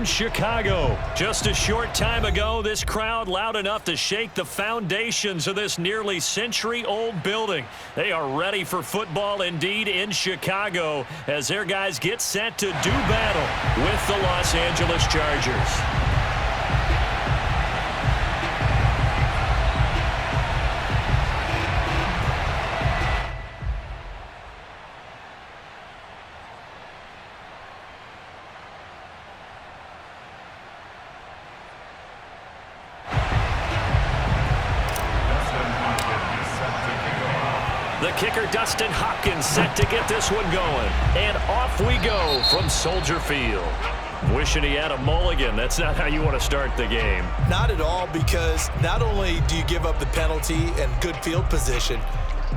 in Chicago. Just a short time ago, this crowd loud enough to shake the foundations of this nearly century-old building. They are ready for football indeed in Chicago as their guys get set to do battle with the Los Angeles Chargers. The kicker, Dustin Hopkins, set to get this one going. And off we go from Soldier Field. Wishing he had a mulligan. That's not how you want to start the game. Not at all, because not only do you give up the penalty and good field position,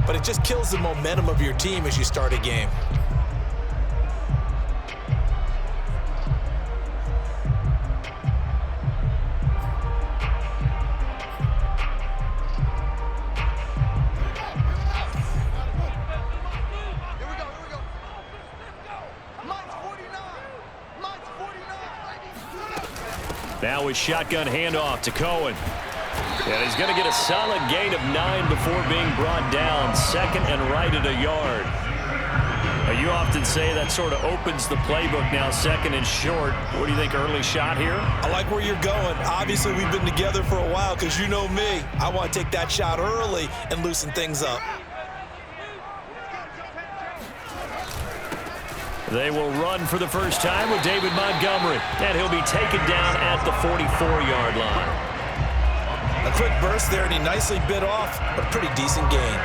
but it just kills the momentum of your team as you start a game. Now his shotgun handoff to Cohen. And he's going to get a solid gain of 9 before being brought down. Second and right at a yard. Now, you often say that sort of opens the playbook now, second and short. What do you think, early shot here? I like where you're going. Obviously, we've been together for a while because you know me. I want to take that shot early and loosen things up. They will run for the first time with David Montgomery. And he'll be taken down at the 44-yard line. A quick burst there, and he nicely bit off a pretty decent gain.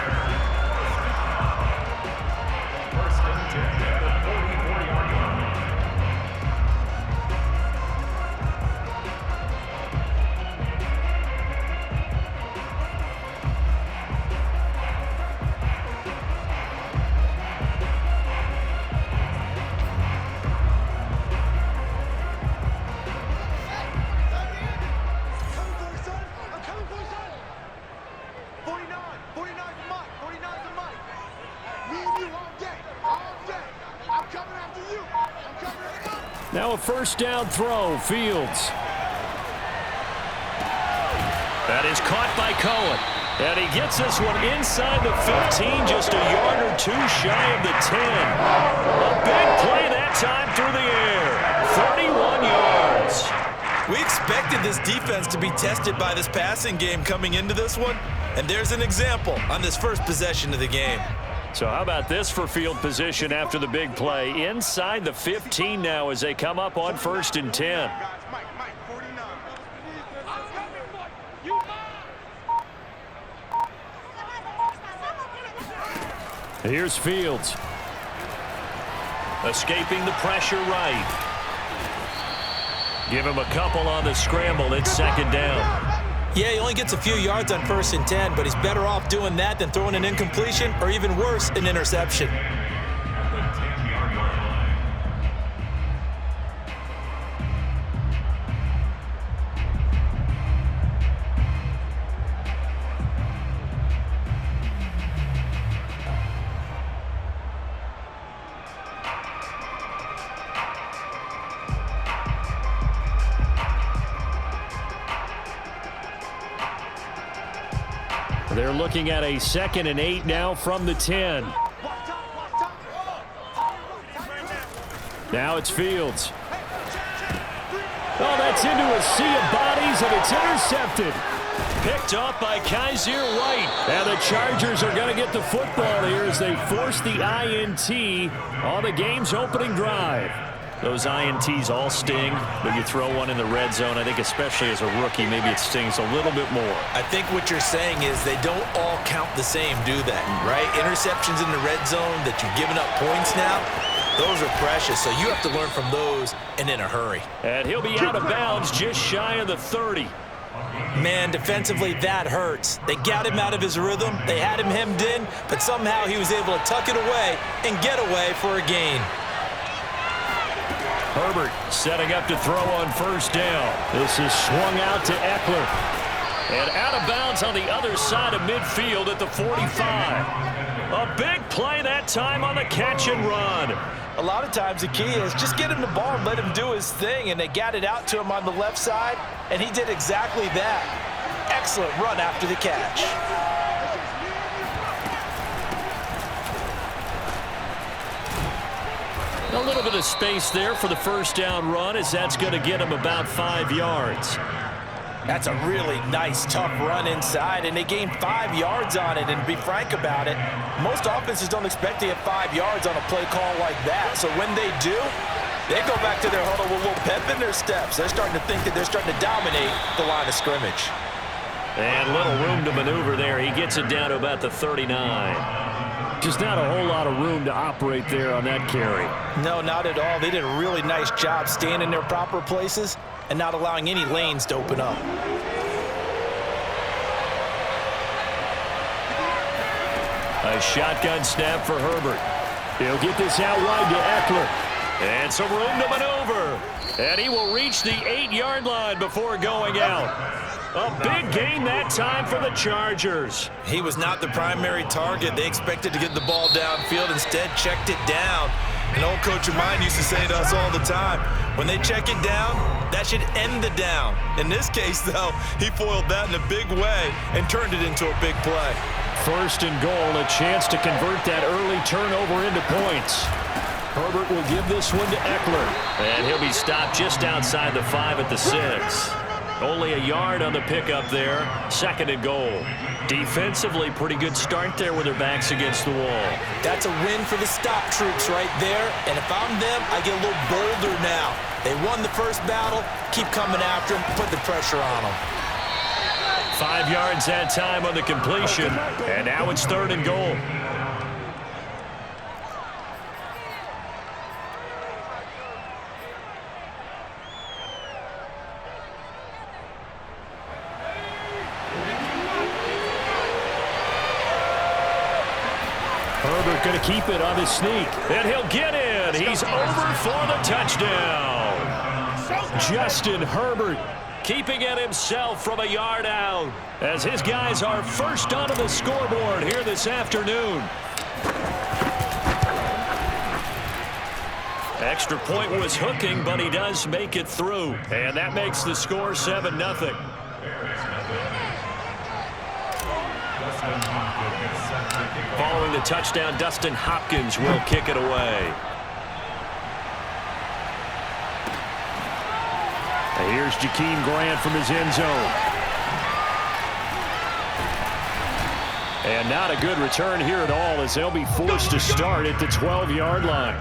Now a first down throw, Fields. That is caught by Cohen. And he gets this one inside the 15, just a yard or two shy of the 10. A big play that time through the air. 31 yards. We expected this defense to be tested by this passing game coming into this one. And there's an example on this first possession of the game. So how about this for field position after the big play? Inside the 15 now as they come up on 1st and 10. Here's Fields. Escaping the pressure right. Give him a couple on the scramble. It's second down. Yeah, he only gets a few yards on 1st and 10, but he's better off doing that than throwing an incompletion or even worse, an interception. They're looking at a 2nd and 8 now from the 10. Now it's Fields. Oh, that's into a sea of bodies, and it's intercepted. Picked off by Kaiser White. And the Chargers are going to get the football here as they force the INT on the game's opening drive. Those INTs all sting, but you throw one in the red zone, I think especially as a rookie, maybe it stings a little bit more. I think what you're saying is they don't all count the same, do they? Right? Interceptions in the red zone that you're giving up points now, those are precious, so you have to learn from those and in a hurry. And he'll be out of bounds just shy of the 30. Man, defensively, that hurts. They got him out of his rhythm. They had him hemmed in, but somehow he was able to tuck it away and get away for a gain. Herbert setting up to throw on 1st down. This is swung out to Eckler. And out of bounds on the other side of midfield at the 45. A big play that time on the catch and run. A lot of times the key is just get him the ball and let him do his thing, and they got it out to him on the left side, and he did exactly that. Excellent run after the catch. A little bit of space there for the first down run, as that's going to get him about 5 yards. That's a really nice, tough run inside, and they gained 5 yards on it. And to be frank about it, most offenses don't expect to get 5 yards on a play call like that. So when they do, they go back to their huddle with a little pep in their steps. They're starting to think that they're starting to dominate the line of scrimmage. And little room to maneuver there. He gets it down to about the 39. Just not a whole lot of room to operate there on that carry. No, not at all. They did a really nice job staying in their proper places and not allowing any lanes to open up. A shotgun snap for Herbert. He'll get this out wide to Eckler. And some room to maneuver. And he will reach the 8-yard line before going out. A big gain that time for the Chargers. He was not the primary target. They expected to get the ball downfield. Instead, checked it down. An old coach of mine used to say to us all the time, when they check it down, that should end the down. In this case, though, he foiled that in a big way and turned it into a big play. First and goal, a chance to convert that early turnover into points. Herbert will give this one to Eckler. And he'll be stopped just outside the 5 at the 6. Only a yard on the pickup there. Second and goal. Defensively, pretty good start there with their backs against the wall. That's a win for the stop troops right there. And if I'm them, I get a little bolder now. They won the first battle. Keep coming after them. Put the pressure on them. 5 yards that time on the completion. And now it's third and goal. Herbert going to keep it on his sneak. And he'll get in. He's over for the touchdown. Justin Herbert keeping it himself from a yard out, as his guys are first onto the scoreboard here this afternoon. Extra point was hooking, but he does make it through. And that makes the score 7-0. Following the touchdown, Dustin Hopkins will kick it away. And here's Jakeem Grant from his end zone. And not a good return here at all, as they'll be forced to start at the 12-yard line.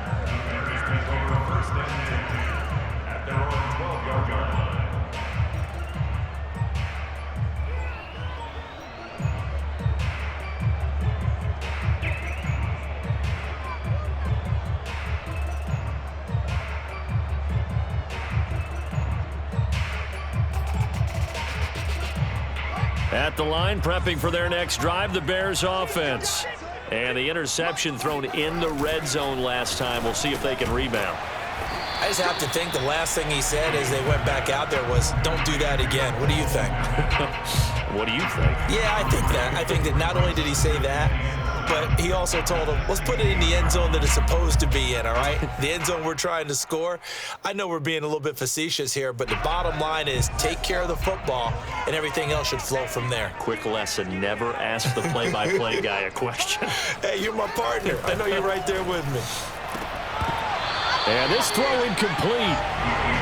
At the line, prepping for their next drive, the Bears offense. And the interception thrown in the red zone last time. We'll see if they can rebound. I just have to think the last thing he said as they went back out there was, don't do that again. What do you think? What do you think? Yeah, I think that. I think that not only did he say that, but he also told him, let's put it in the end zone that it's supposed to be in, all right? The end zone we're trying to score. I know we're being a little bit facetious here, but the bottom line is take care of the football, and everything else should flow from there. Quick lesson, never ask the play-by-play guy a question. Hey, you're my partner. I know you're right there with me. And this throw incomplete.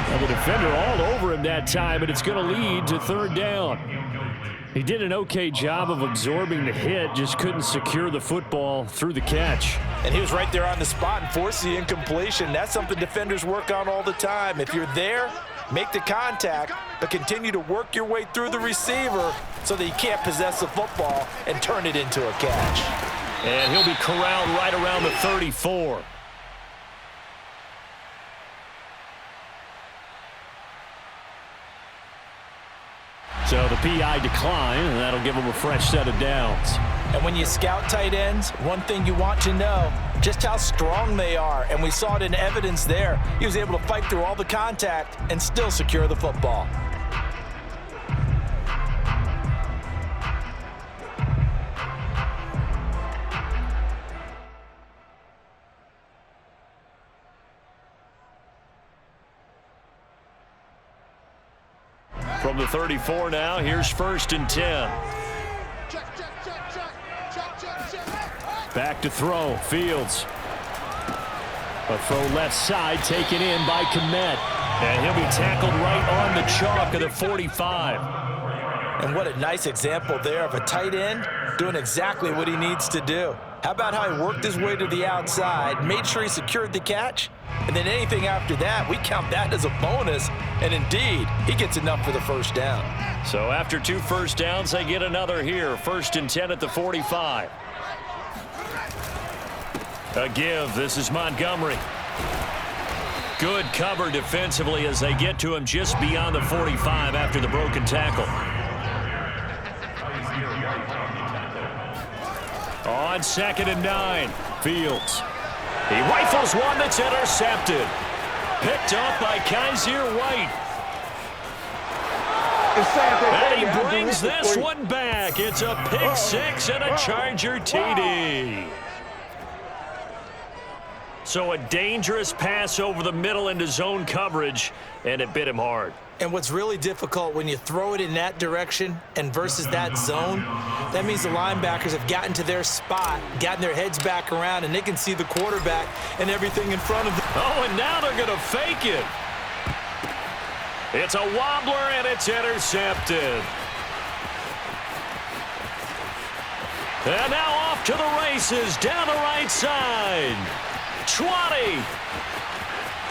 And the defender all over him that time, and it's going to lead to third down. He did an okay job of absorbing the hit, just couldn't secure the football through the catch. And he was right there on the spot and forced the incompletion. That's something defenders work on all the time. If you're there, make the contact, but continue to work your way through the receiver so that he can't possess the football and turn it into a catch. And he'll be corralled right around the 34. So the PI decline, and that'll give him a fresh set of downs. And when you scout tight ends, one thing you want to know, just how strong they are. And we saw it in evidence there. He was able to fight through all the contact and still secure the football. From the 34 now, here's 1st and 10. Back to throw, Fields. A throw left side taken in by Kmet. And he'll be tackled right on the chalk of the 45. And what a nice example there of a tight end doing exactly what he needs to do. How about how he worked his way to the outside, made sure he secured the catch, and then anything after that, we count that as a bonus. And indeed, he gets enough for the first down. So after 2 first downs, they get another here. 1st and 10 at the 45. A give. This is Montgomery. Good cover defensively as they get to him just beyond the 45 after the broken tackle. On 2nd and 9, Fields. He rifles one that's intercepted. Picked off by Kaiser White. And he brings this one back. It's a pick 6 and a Charger TD. So a dangerous pass over the middle into zone coverage, and it bit him hard. And what's really difficult when you throw it in that direction and versus that zone, that means the linebackers have gotten to their spot, gotten their heads back around, and they can see the quarterback and everything in front of them. Oh, and now they're going to fake it. It's a wobbler, and it's intercepted. And now off to the races, down the right side. 20.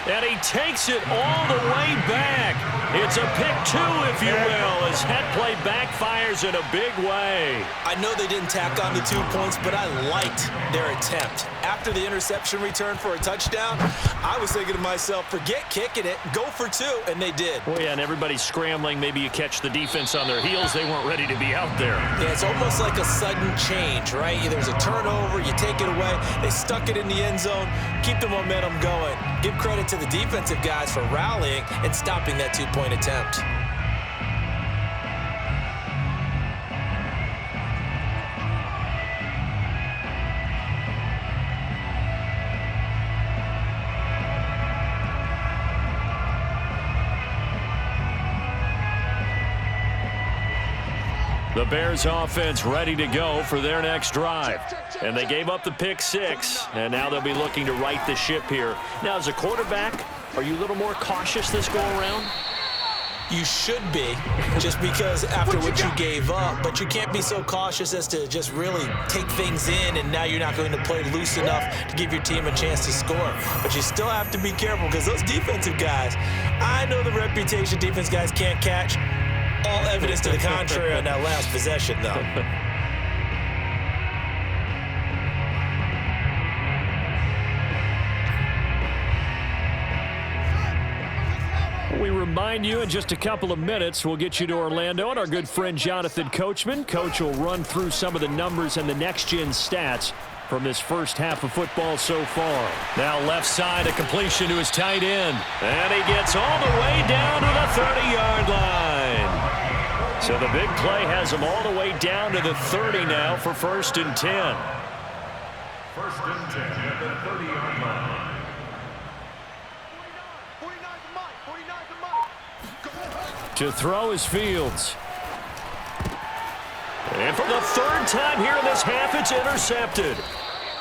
And he takes it all the way back. It's a pick 2, if you will, as that play backfires in a big way. I know they didn't tack on the 2 points, but I liked their attempt. After the interception return for a touchdown, I was thinking to myself, forget kicking it, go for 2, and they did. Well, yeah, and everybody's scrambling. Maybe you catch the defense on their heels. They weren't ready to be out there. Yeah, it's almost like a sudden change, right? There's a turnover, you take it away, they stuck it in the end zone, keep the momentum going. Give credit to the defensive guys for rallying and stopping that 2-point attempt. The Bears offense ready to go for their next drive. And they gave up the pick 6, and now they'll be looking to right the ship here. Now, as a quarterback, are you a little more cautious this go-around? You should be, just because after what you gave up, but you can't be so cautious as to just really take things in, and now you're not going to play loose enough to give your team a chance to score. But you still have to be careful because those defensive guys, I know the reputation defense guys can't catch. All evidence to the contrary on that last possession, though. We remind you in just a couple of minutes, we'll get you to Orlando and our good friend Jonathan Coachman. Coach will run through some of the numbers and the next-gen stats from this first half of football so far. Now left side, a completion to his tight end. And he gets all the way down to the 30-yard line. So the big play has him all the way down to the 30 now for 1st and 10. 1st and 10 at the 30-yard line. To throw is Fields. And for the 3rd time here in this half, it's intercepted.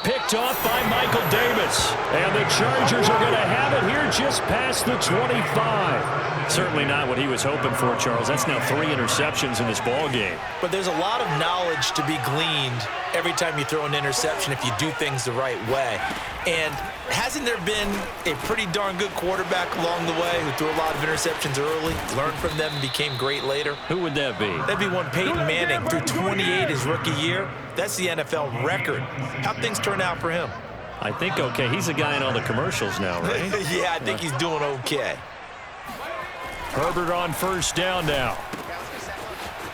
Picked off by Michael Davis. And the Chargers are going to have it here just past the 25. Certainly not what he was hoping for, Charles. That's now 3 interceptions in this ball game. But there's a lot of knowledge to be gleaned every time you throw an interception if you do things the right way. And hasn't there been a pretty darn good quarterback along the way who threw a lot of interceptions early, learned from them, and became great later? Who would that be? That'd be one Peyton Manning. Threw 28 his rookie year. That's the NFL record. How'd things turn out for him? I think okay. He's a guy in all the commercials now, right? Yeah, I think he's doing okay. Herbert on 1st down now.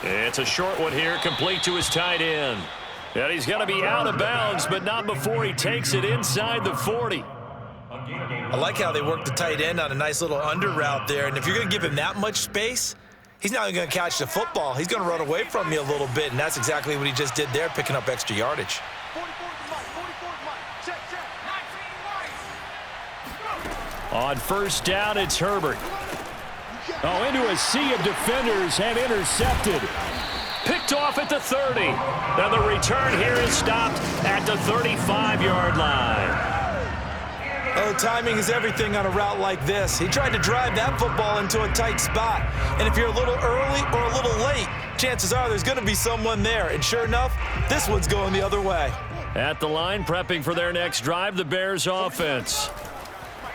It's a short one here, complete to his tight end. And he's going to be out of bounds, but not before he takes it inside the 40. I like how they work the tight end on a nice little under route there. And if you're going to give him that much space, he's not going to catch the football. He's going to run away from you a little bit, and that's exactly what he just did there, picking up extra yardage. On 1st down, it's Herbert. Oh, into a sea of defenders and intercepted. Picked off at the 30. Now the return here is stopped at the 35-yard line. Oh, timing is everything on a route like this. He tried to drive that football into a tight spot. And if you're a little early or a little late, chances are there's going to be someone there. And sure enough, this one's going the other way. At the line, prepping for their next drive, the Bears offense.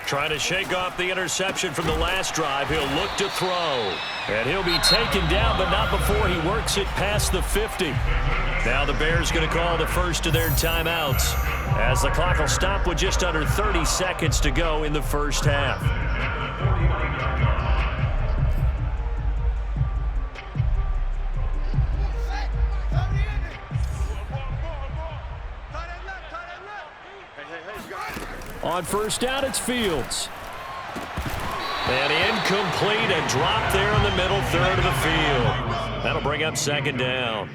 Trying to shake off the interception from the last drive. He'll look to throw. And he'll be taken down, but not before he works it past the 50. Now the Bears going to call the first of their timeouts, as the clock will stop with just under 30 seconds to go in the first half. On first down, it's Fields. And incomplete, and dropped there in the middle third of the field. That'll bring up second down.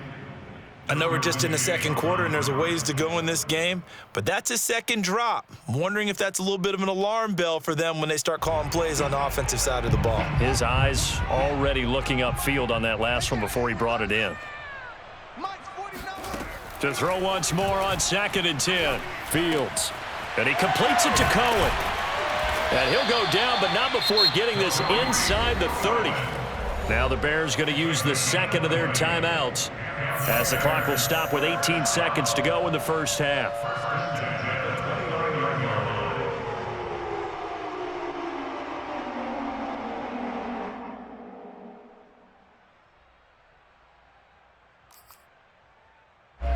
I know we're just in the second quarter and there's a ways to go in this game, but that's a second drop. I'm wondering if that's a little bit of an alarm bell for them when they start calling plays on the offensive side of the ball. His eyes already looking upfield on that last one before he brought it in. To throw once more on 2nd and 10. Fields. And he completes it to Cohen. And he'll go down, but not before getting this inside the 30. Now the Bears going to use the second of their timeouts, as the clock will stop with 18 seconds to go in the first half.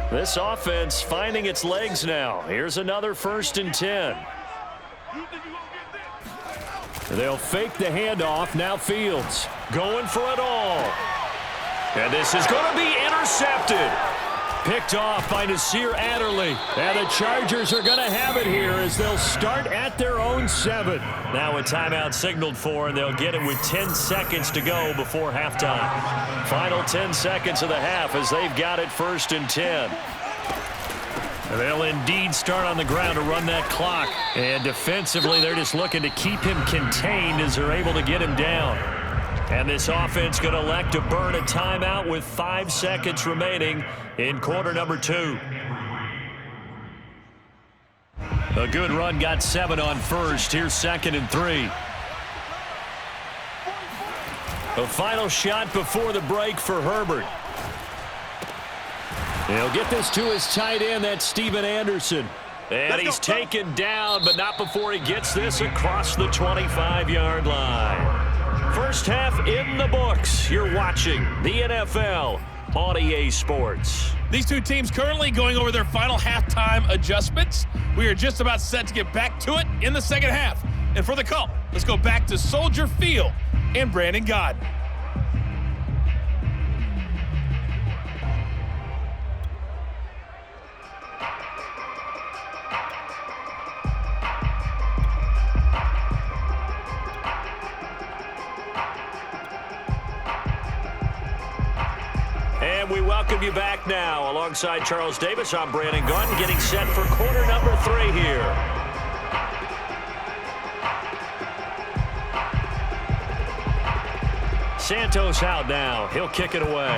This offense finding its legs now. Here's another 1st and 10. They'll fake the handoff. Now Fields going for it all. And this is going to be intercepted. Picked off by Nasir Adderley. And the Chargers are going to have it here as they'll start at their own 7. Now a timeout signaled for, and they'll get it with 10 seconds to go before halftime. Final 10 seconds of the half as they've got it 1st and 10. They'll indeed start on the ground to run that clock. And defensively, they're just looking to keep him contained as they're able to get him down. And this offense going to elect to burn a timeout with 5 seconds remaining in quarter number 2. A good run, got 7 on first. Here's 2nd and 3. A final shot before the break for Herbert. He'll get this to his tight end, that's Steven Anderson. And he's taken down, but not before he gets this across the 25-yard line. First half in the books. You're watching the NFL on EA Sports. These two teams currently going over their final halftime adjustments. We are just about set to get back to it in the second half. And for the call, let's go back to Soldier Field and Brandon Gaudin. And we welcome you back now. Alongside Charles Davis, I'm Brandon Gaudin, getting set for quarter number 3 here. Santos out now. He'll kick it away.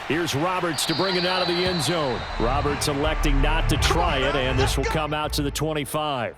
Here's Roberts to bring it out of the end zone. Roberts electing not to try it, and this will come out to the 25.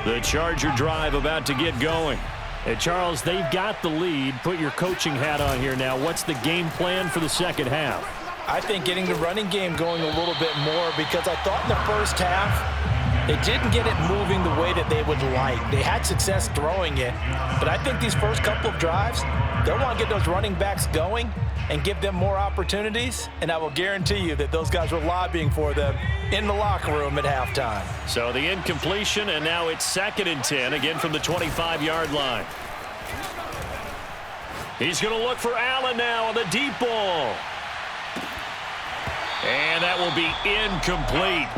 The Charger drive about to get going. And Charles, they've got the lead. Put your coaching hat on here now. What's the game plan for the second half? I think getting the running game going a little bit more, because I thought in the first half they didn't get it moving the way that they would like. They had success throwing it, but I think these first couple of drives, they'll want to get those running backs going and give them more opportunities, and I will guarantee you that those guys were lobbying for them in the locker room at halftime. So the incompletion, and now it's 2nd and 10, again from the 25-yard line. He's going to look for Allen now on the deep ball. And that will be incomplete.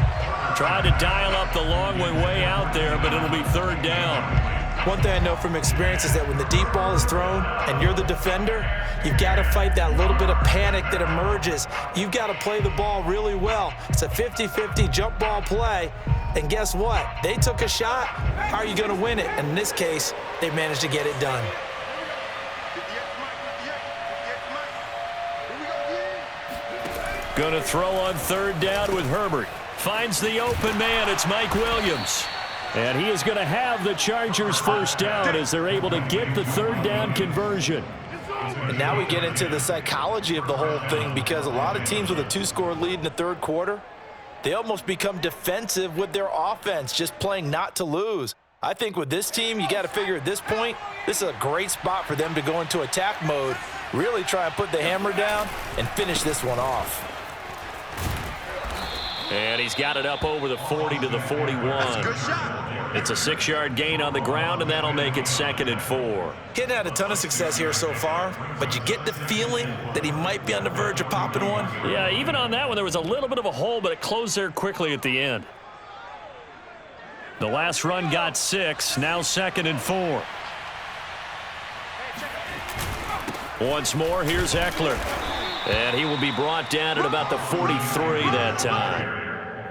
Tried to dial up the long way out there, but it'll be 3rd down. One thing I know from experience is that when the deep ball is thrown and you're the defender, you've got to fight that little bit of panic that emerges. You've got to play the ball really well. It's a 50-50 jump ball play. And guess what? They took a shot. How are you going to win it? And in this case, they managed to get it done. Going to throw on third down with Herbert. Finds the open man. It's Mike Williams. And he is going to have the Chargers first down as they're able to get the third down conversion. And now we get into the psychology of the whole thing, because a lot of teams with a 2-score lead in the third quarter, they almost become defensive with their offense, just playing not to lose. I think with this team, you got to figure at this point, this is a great spot for them to go into attack mode, really try and put the hammer down and finish this one off. And he's got it up over the 40 to the 41. It's a 6-yard gain on the ground, and that'll make it 2nd and 4. He hadn't had a ton of success here so far, but you get the feeling that he might be on the verge of popping one. Yeah, even on that one, there was a little bit of a hole, but it closed there quickly at the end. The last run got 6, now 2nd and 4. Once more, here's Eckler. And he will be brought down at about the 43 that time.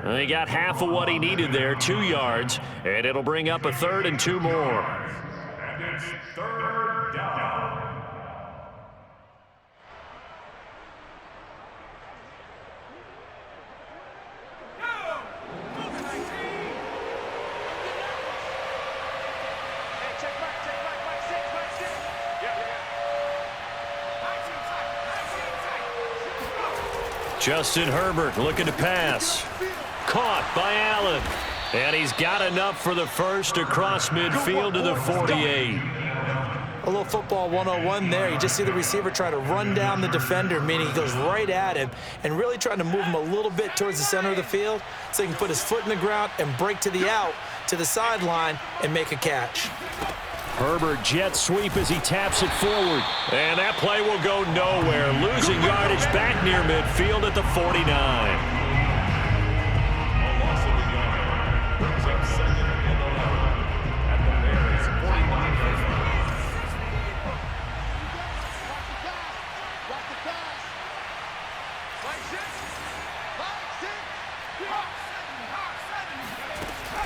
And he got half of what he needed there, 2 yards, and it'll bring up a 3rd and 2 more. And it's third down. Justin Herbert looking to pass. Caught by Allen. And he's got enough for the first across midfield to the 48. A little football 101 there. You just see the receiver try to run down the defender, meaning he goes right at him and really trying to move him a little bit towards the center of the field so he can put his foot in the ground and break to the out, to the sideline, and make a catch. Herbert jet sweep as he taps it forward. And that play will go nowhere. Losing yardage back near midfield at the 49.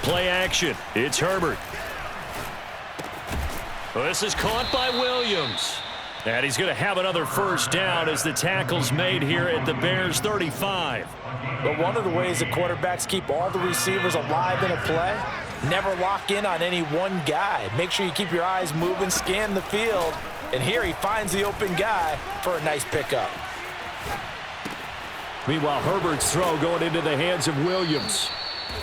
Play action. It's Herbert. Well, this is caught by Williams. And he's going to have another first down as the tackle's made here at the Bears' 35. But one of the ways the quarterbacks keep all the receivers alive in a play, never lock in on any one guy. Make sure you keep your eyes moving, scan the field. And here he finds the open guy for a nice pickup. Meanwhile, Herbert's throw going into the hands of Williams.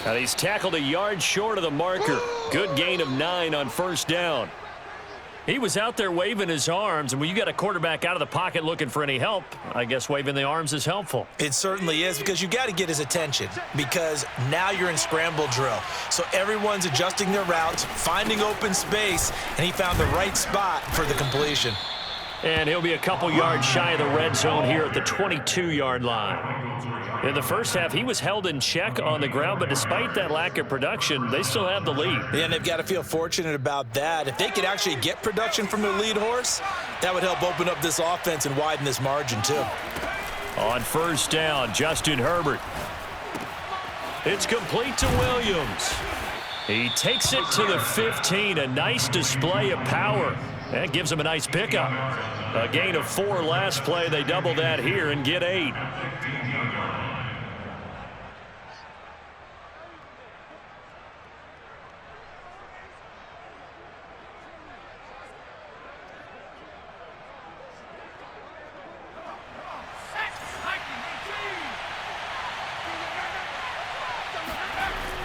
And he's tackled a yard short of the marker. Good gain of 9 on first down. He was out there waving his arms, and when you got a quarterback out of the pocket looking for any help, I guess waving the arms is helpful. It certainly is, because you got to get his attention, because now you're in scramble drill. So everyone's adjusting their routes, finding open space, and he found the right spot for the completion. And he'll be a couple yards shy of the red zone here at the 22-yard line. In the first half, he was held in check on the ground, but despite that lack of production, they still have the lead. Yeah, and they've got to feel fortunate about that. If they could actually get production from their lead horse, that would help open up this offense and widen this margin too. On first down, Justin Herbert. It's complete to Williams. He takes it to the 15, a nice display of power. That gives him a nice pickup. A gain of 4 last play. They double that here and get 8.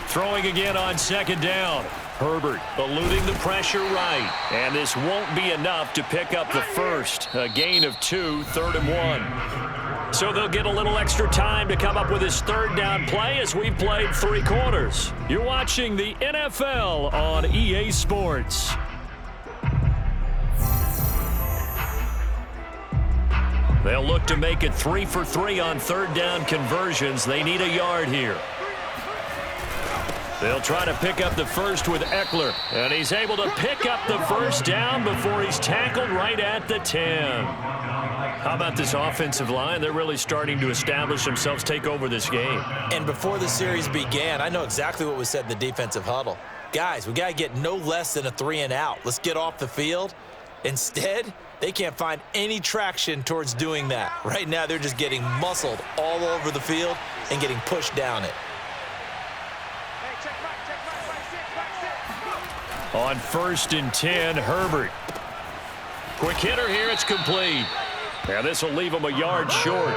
Throwing again on second down. Herbert eluding the pressure right. And this won't be enough to pick up the first. A gain of 2, 3rd and 1. So they'll get a little extra time to come up with his third down play as we've played 3 quarters. You're watching the NFL on EA Sports. They'll look to make it 3 for 3 on third down conversions. They need a yard here. They'll try to pick up the first with Eckler, and he's able to pick up the first down before he's tackled right at the 10. How about this offensive line? They're really starting to establish themselves, take over this game. And before the series began, I know exactly what was said in the defensive huddle. Guys, we got to get no less than a 3-and-out. Let's get off the field. Instead, they can't find any traction towards doing that. Right now, they're just getting muscled all over the field and getting pushed down it. On 1st and 10, Herbert. Quick hitter here, it's complete. Now this will leave him a yard short.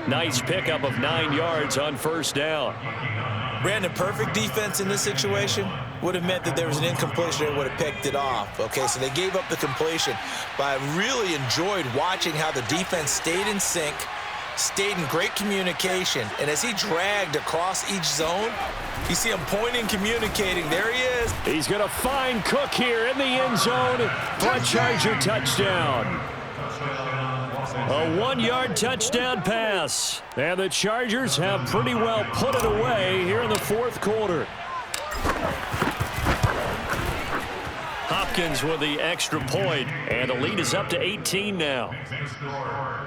Nice pickup of 9 yards on 1st down. Brandon, perfect defense in this situation would have meant that there was an incompletion and would have picked it off. Okay, so they gave up the completion, but I really enjoyed watching how the defense stayed in sync, stayed in great communication, and as he dragged across each zone, you see him pointing, communicating. There he is. He's going to find Cook here in the end zone for a Charger touchdown. A 1-yard touchdown pass. And the Chargers have pretty well put it away here in the 4th quarter. Hopkins with the extra point, and the lead is up to 18 now.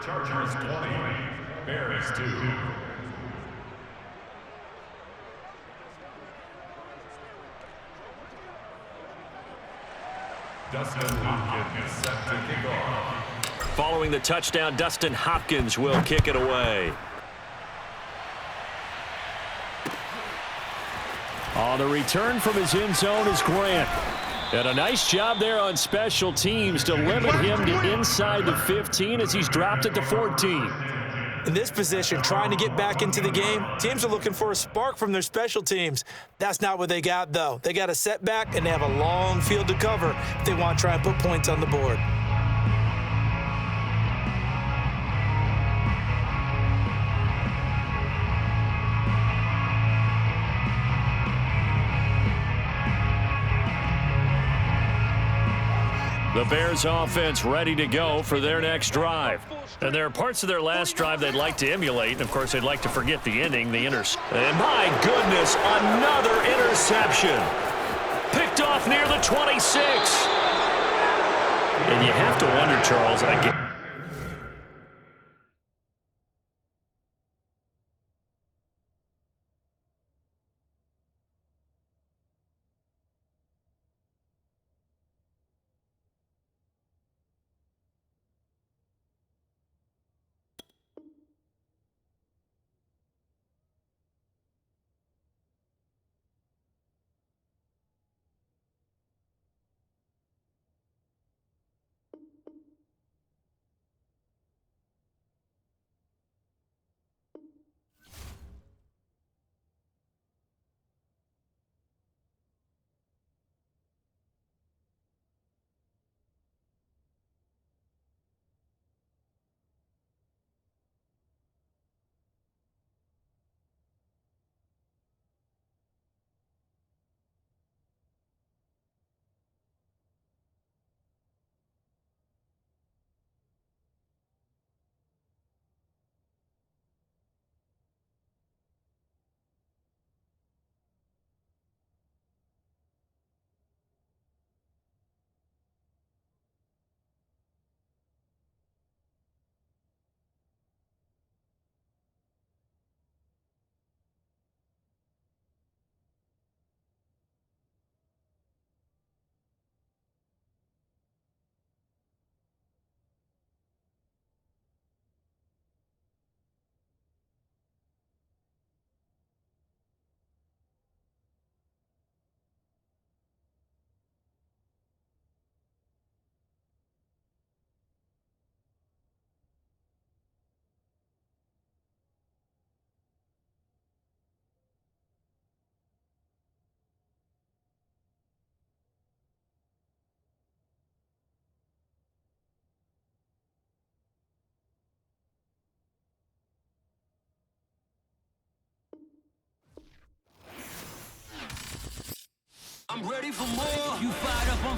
Chargers 20, Bears 2. Dustin Hopkins set to kick off. Following the touchdown, Dustin Hopkins will kick it away. On the return from his end zone is Grant. And a nice job there on special teams to limit him to inside the 15 as he's dropped it to 14. In this position, trying to get back into the game, teams are looking for a spark from their special teams. That's not what they got, though. They got a setback, and they have a long field to cover if they want to try and put points on the board. The Bears offense ready to go for their next drive. And there are parts of their last drive they'd like to emulate. And, of course, they'd like to forget the ending, the And, my goodness, another interception. Picked off near the 26. And you have to wonder, Charles, again. I'm ready for more. You fired up on